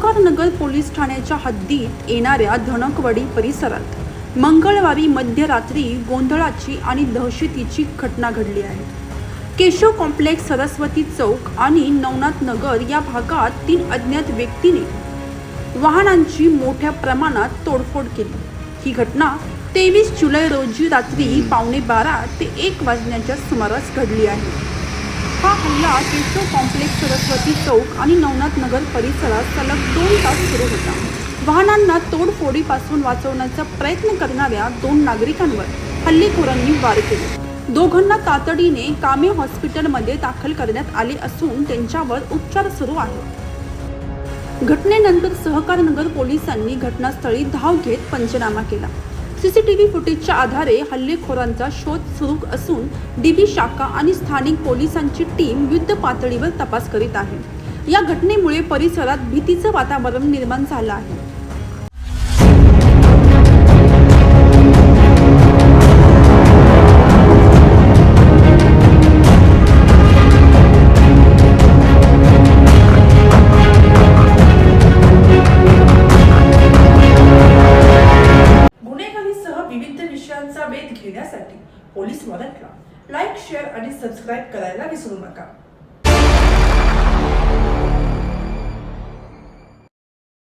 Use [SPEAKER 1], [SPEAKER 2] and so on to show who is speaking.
[SPEAKER 1] Sahakarnagar police ठाण्याच्या हद्दीत येणाऱ्या धनकवडी परिसरात मंगळवारी मध्यरात्री गोंधळाची आणि दहशतीची घटना घडली आहे। केशव कॉम्प्लेक्स, सरस्वती चौक आणि नवनाथ नगर या भागात 3 अज्ञात व्यक्तींनी वाहनांची मोठ्या प्रमाणात तोडफोड केली। ही घटना 23 जुलै रोजी रात्री 12:15 ते 1 वाजण्याच्या सुमारास घडली आहे। हा हल्ला केशव कॉम्प्लेक्स, सरस्वती चौक आणि नवनाथ नगर परिसरात सलग 2 तास सुरू होता। वाहनांना तोडफोडीपासून वाचवण्याचा प्रयत्न करणाऱ्या 2 नागरिकांवर हल्लेखोरांनी वार केले। दोघांना तातडीने कामे हॉस्पिटलमध्ये दाखल करण्यात आले असून त्यांच्यावर उपचार सुरू आहेत। घटनेनंतर सहकारनगर पोलिसांनी घटनास्थळी धाव घेत पंचनामा केला। सीसीटीव्ही फुटेजच्या आधारे हल्लेखोरांचा शोध सुरू असून डीबी शाखा आणि स्थानिक पोलिसांची टीम युद्ध पातळीवर तपास करीत आहे। या घटनेमुळे परिसरात भीतीचं वातावरण निर्माण झालं आहे।
[SPEAKER 2] विविध विषयांचा वेध घेण्यासाठी पोलीस मदतला लाईक, शेअर आणि सबस्क्राईब करायला विसरू नका।